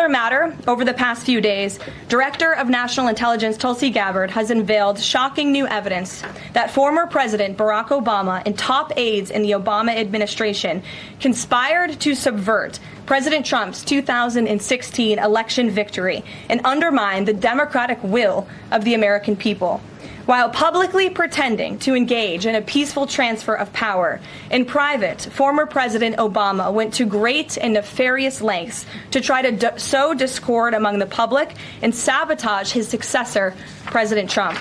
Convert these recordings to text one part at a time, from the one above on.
another matter, over the past few days, Director of National Intelligence Tulsi Gabbard has unveiled shocking new evidence that former President Barack Obama and top aides in the Obama administration conspired to subvert President Trump's 2016 election victory and undermine the democratic will of the American people. While publicly pretending to engage in a peaceful transfer of power, in private, former President Obama went to great and nefarious lengths to try to sow discord among the public and sabotage his successor, President Trump.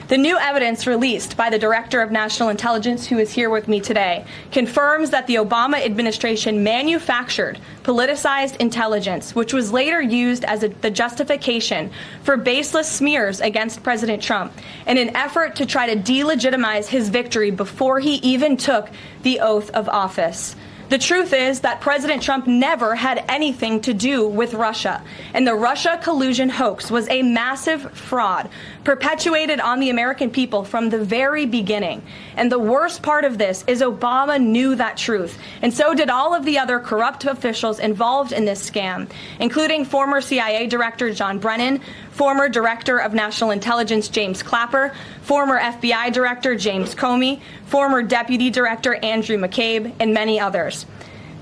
The new evidence released by the Director of National Intelligence, who is here with me today, confirms that the Obama administration manufactured politicized intelligence, which was later used as the justification for baseless smears against President Trump in an effort to try to delegitimize his victory before he even took the oath of office. The truth is that President Trump never had anything to do with Russia, and the Russia collusion hoax was a massive fraud perpetuated on the American people from the very beginning. And the worst part of this is Obama knew that truth, and so did all of the other corrupt officials involved in this scam, including former CIA Director John Brennan, former Director of National Intelligence James Clapper, former FBI Director James Comey, former Deputy Director Andrew McCabe, and many others.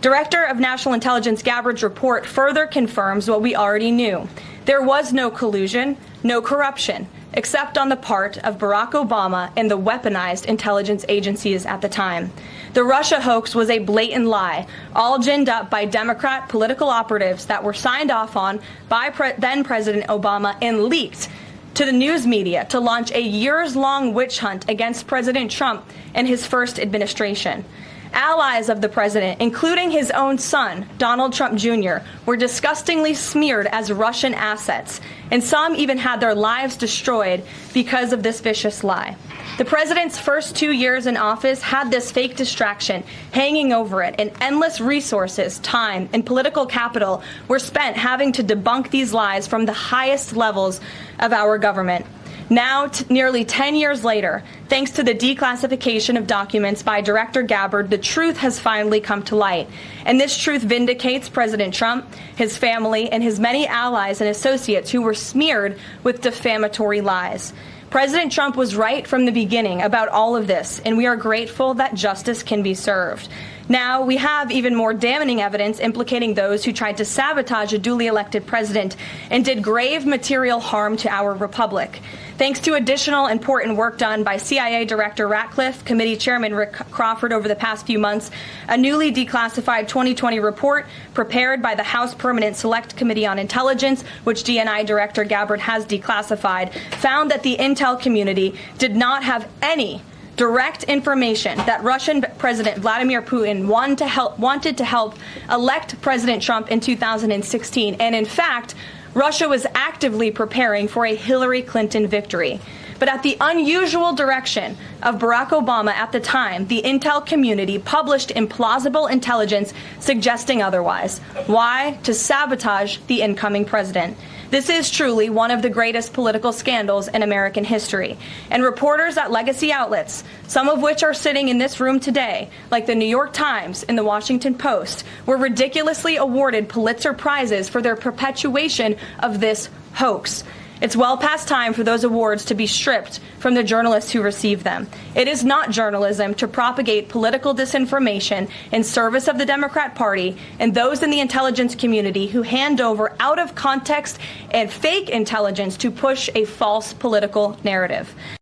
Director of National Intelligence Gabbard's report further confirms what we already knew. There was no collusion, no corruption, except on the part of Barack Obama and the weaponized intelligence agencies at the time. The Russia hoax was a blatant lie, all ginned up by Democrat political operatives that were signed off on by then President Obama and leaked to the news media to launch a years-long witch hunt against President Trump and his first administration. Allies of the president, including his own son, Donald Trump Jr., were disgustingly smeared as Russian assets, and some even had their lives destroyed because of this vicious lie. The president's first 2 years in office had this fake distraction hanging over it, and endless resources, time, and political capital were spent having to debunk these lies from the highest levels of our government. Now, nearly 10 years later, thanks to the declassification of documents by Director Gabbard, the truth has finally come to light. And this truth vindicates President Trump, his family, and his many allies and associates who were smeared with defamatory lies. President Trump was right from the beginning about all of this, and we are grateful that justice can be served. Now, we have even more damning evidence implicating those who tried to sabotage a duly elected president and did grave material harm to our republic. Thanks to additional important work done by CIA Director Ratcliffe, Committee Chairman Rick Crawford over the past few months, a newly declassified 2020 report prepared by the House Permanent Select Committee on Intelligence, which DNI Director Gabbard has declassified, found that the intel community did not have any direct information that Russian President Vladimir Putin wanted to help elect President Trump in 2016. And in fact, Russia was actively preparing for a Hillary Clinton victory. But at the unusual direction of Barack Obama at the time, the intel community published implausible intelligence suggesting otherwise. Why? To sabotage the incoming president. This is truly one of the greatest political scandals in American history. And reporters at legacy outlets, some of which are sitting in this room today, like the New York Times and the Washington Post, were ridiculously awarded Pulitzer Prizes for their perpetuation of this hoax. It's well past time for those awards to be stripped from the journalists who receive them. It is not journalism to propagate political disinformation in service of the Democrat Party and those in the intelligence community who hand over out of context and fake intelligence to push a false political narrative.